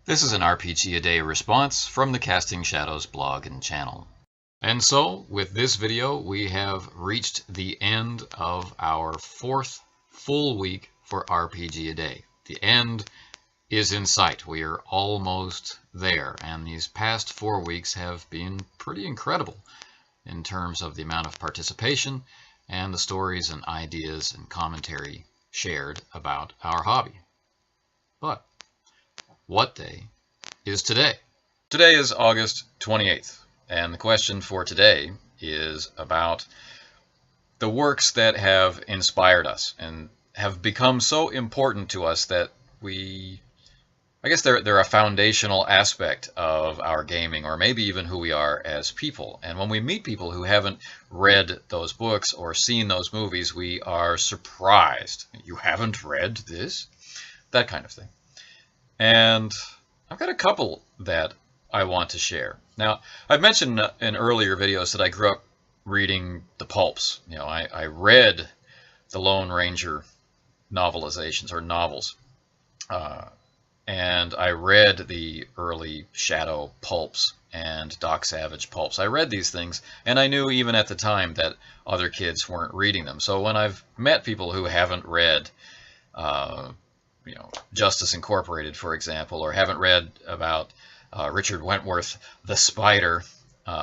This is an RPG-A-Day response from the Casting Shadows blog and channel. And so, with this video, we have reached the end of our 4th full week for RPG-A-Day. The end is in sight. We are almost there, and these past 4 weeks have been pretty incredible in terms of the amount of participation and the stories and ideas and commentary shared about our hobby. But what day is today? Today is August 28th, and the question for today is about the works that have inspired us and have become so important to us that I guess they're a foundational aspect of our gaming, or maybe even who we are as people. And when we meet people who haven't read those books or seen those movies, we are surprised. You haven't read this? That kind of thing. And I've got a couple that I want to share. Now, I've mentioned in earlier videos that I grew up reading the pulps. You know, I read the Lone Ranger novelizations or novels. And I read the early Shadow pulps and Doc Savage pulps. I read these things, and I knew even at the time that other kids weren't reading them. So when I've met people who haven't read Justice Incorporated, for example, or haven't read about Richard Wentworth, the Spider,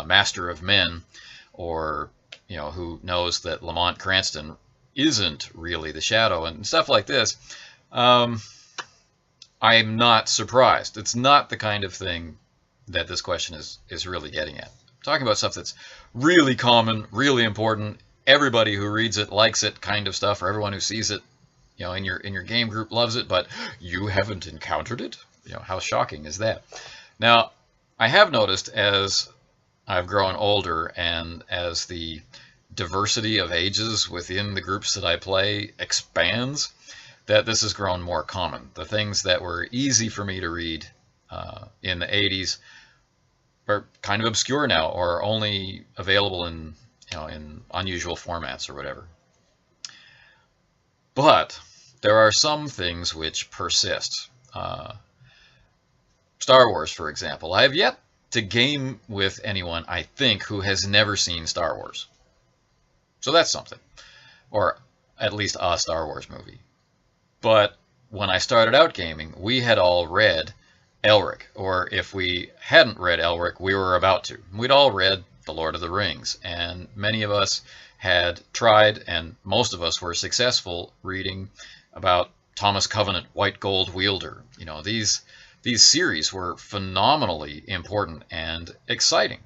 Master of Men, or who knows that Lamont Cranston isn't really the Shadow and stuff like this, I'm not surprised. It's not the kind of thing that this question is really getting at. I'm talking about stuff that's really common, really important. Everybody who reads it likes it, kind of stuff, or everyone who sees it in your game group loves it, but you haven't encountered it? How shocking is that? Now, I have noticed as I've grown older and as the diversity of ages within the groups that I play expands, that this has grown more common. The things that were easy for me to read in the 80s are kind of obscure now, or only available in unusual formats or whatever. But there are some things which persist. Star Wars, for example. I have yet to game with anyone, I think, who has never seen Star Wars. So that's something. Or at least a Star Wars movie. But when I started out gaming, we had all read Elric. Or if we hadn't read Elric, we were about to. We'd all read The Lord of the Rings. And many of us had tried, and most of us were successful, reading about Thomas Covenant, White Gold Wielder. These series were phenomenally important and exciting.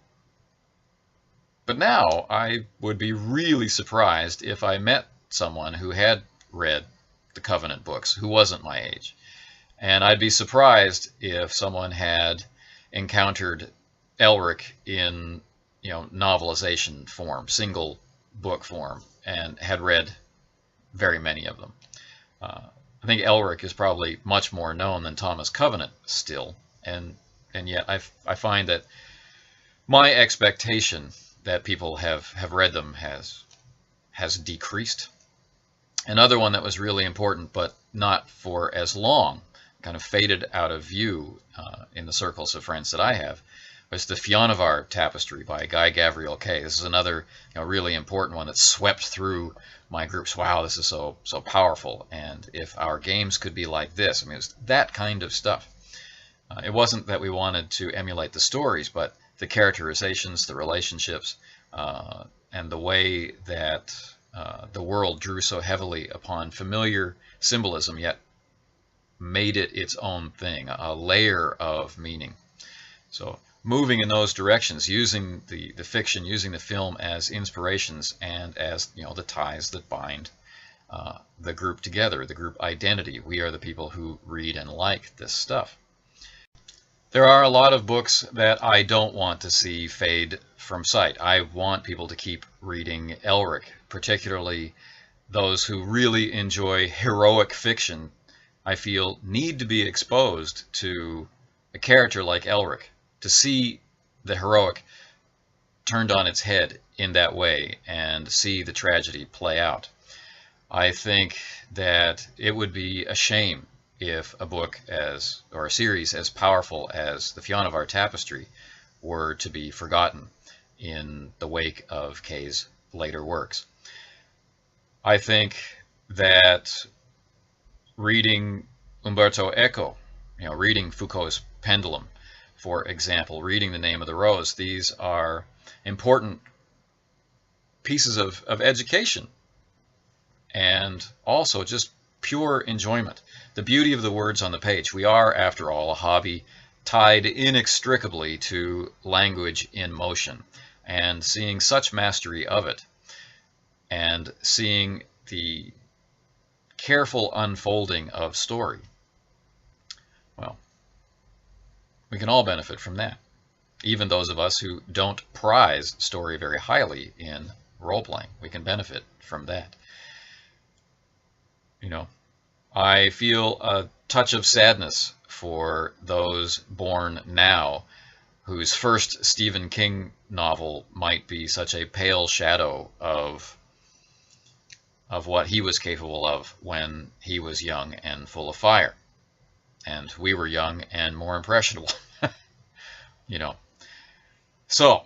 But now I would be really surprised if I met someone who had read the Covenant books who wasn't my age. And I'd be surprised if someone had encountered Elric in novelization form, single book form, and had read very many of them. I think Elric is probably much more known than Thomas Covenant still, and yet I find that my expectation that people have read them has decreased. Another one that was really important, but not for as long, kind of faded out of view in the circles of friends that I have, was the Fionavar Tapestry by Guy Gavriel Kay. This is another really important one that swept through my groups. Wow, this is so powerful. And if our games could be like this, it was that kind of stuff. It wasn't that we wanted to emulate the stories, but the characterizations, the relationships, and the way that the world drew so heavily upon familiar symbolism, yet made it its own thing, a layer of meaning. So moving in those directions, using the fiction, using the film as inspirations and as the ties that bind the group together, the group identity. We are the people who read and like this stuff. There are a lot of books that I don't want to see fade from sight. I want people to keep reading Elric, particularly those who really enjoy heroic fiction. I feel need to be exposed to a character like Elric, to see the heroic turned on its head in that way and see the tragedy play out. I think that it would be a shame if a book or a series as powerful as the Fionnavar Tapestry were to be forgotten in the wake of Kay's later works. I think that reading Umberto Eco, reading Foucault's Pendulum, for example, reading The Name of the Rose, these are important pieces of education and also just pure enjoyment. The beauty of the words on the page. We are, after all, a hobby tied inextricably to language in motion, and seeing such mastery of it and seeing the careful unfolding of story, well, we can all benefit from that. Even those of us who don't prize story very highly in role-playing, we can benefit from that. I feel a touch of sadness for those born now whose first Stephen King novel might be such a pale shadow of what he was capable of when he was young and full of fire. And we were young and more impressionable. So,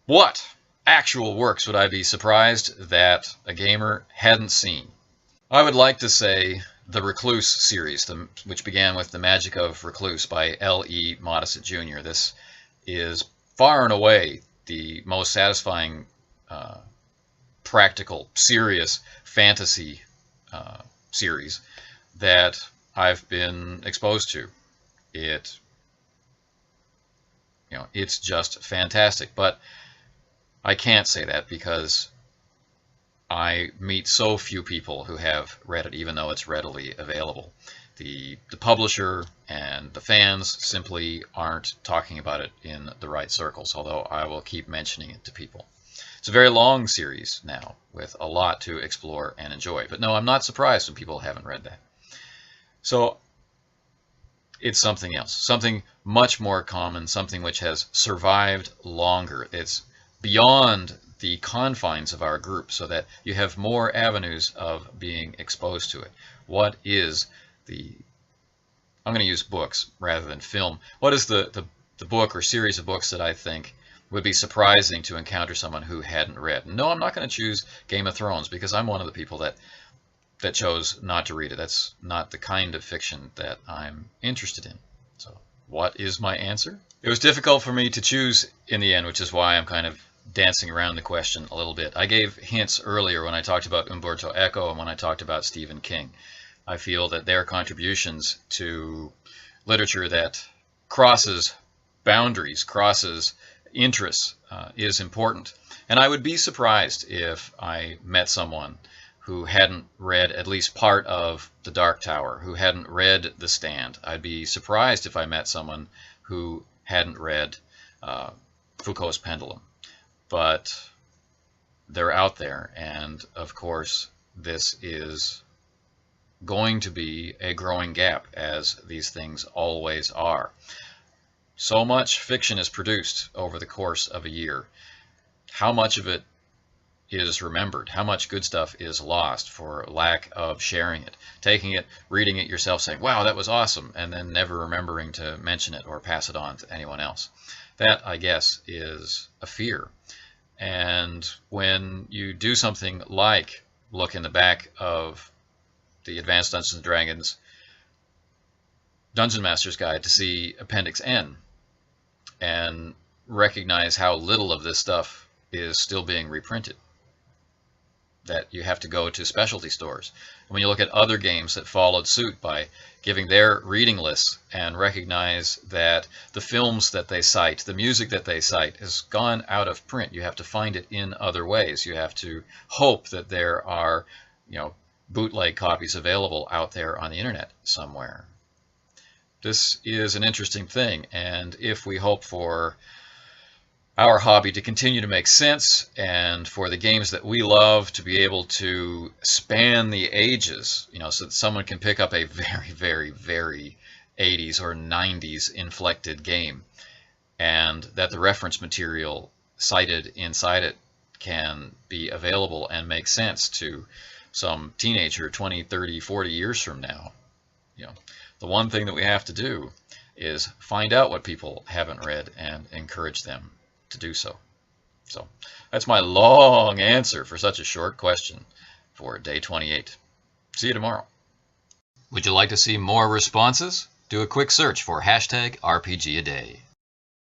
what actual works would I be surprised that a gamer hadn't seen? I would like to say the Recluse series, which began with The Magic of Recluse by L.E. Modesett Jr. This is far and away the most satisfying, practical, serious fantasy series that I've been exposed to. It's just fantastic. But I can't say that because I meet so few people who have read it, even though it's readily available. The publisher and the fans simply aren't talking about it in the right circles, although I will keep mentioning it to people. It's a very long series now, with a lot to explore and enjoy. But no, I'm not surprised when people haven't read that. So it's something else, something much more common, something which has survived longer. It's beyond the confines of our group, so that you have more avenues of being exposed to it. What is I'm going to use books rather than film. What is the book or series of books that I think would be surprising to encounter someone who hadn't read? No, I'm not going to choose Game of Thrones, because I'm one of the people that chose not to read it. That's not the kind of fiction that I'm interested in. So what is my answer? It was difficult for me to choose in the end, which is why I'm kind of dancing around the question a little bit. I gave hints earlier when I talked about Umberto Eco and when I talked about Stephen King. I feel that their contributions to literature that crosses boundaries, crosses interests, is important. And I would be surprised if I met someone who hadn't read at least part of The Dark Tower, who hadn't read The Stand. I'd be surprised if I met someone who hadn't read Foucault's Pendulum. But they're out there, and of course this is going to be a growing gap, as these things always are. So much fiction is produced over the course of a year. How much of it is remembered? How much good stuff is lost for lack of sharing it? Taking it, reading it yourself, saying, wow, that was awesome, and then never remembering to mention it or pass it on to anyone else. That, I guess, is a fear. And when you do something like look in the back of the Advanced Dungeons & Dragons Dungeon Master's Guide to see Appendix N and recognize how little of this stuff is still being reprinted, that you have to go to specialty stores. And when you look at other games that followed suit by giving their reading lists and recognize that the films that they cite, the music that they cite, has gone out of print. You have to find it in other ways. You have to hope that there are, bootleg copies available out there on the internet somewhere. This is an interesting thing, and if we hope for our hobby to continue to make sense, and for the games that we love to be able to span the ages, so that someone can pick up a very, very, very 80s or 90s inflected game, and that the reference material cited inside it can be available and make sense to some teenager 20, 30, 40 years from now. The one thing that we have to do is find out what people haven't read and encourage them to do so. So that's my long answer for such a short question for day 28. See you tomorrow. Would you like to see more responses? Do a quick search for #RPGaDay.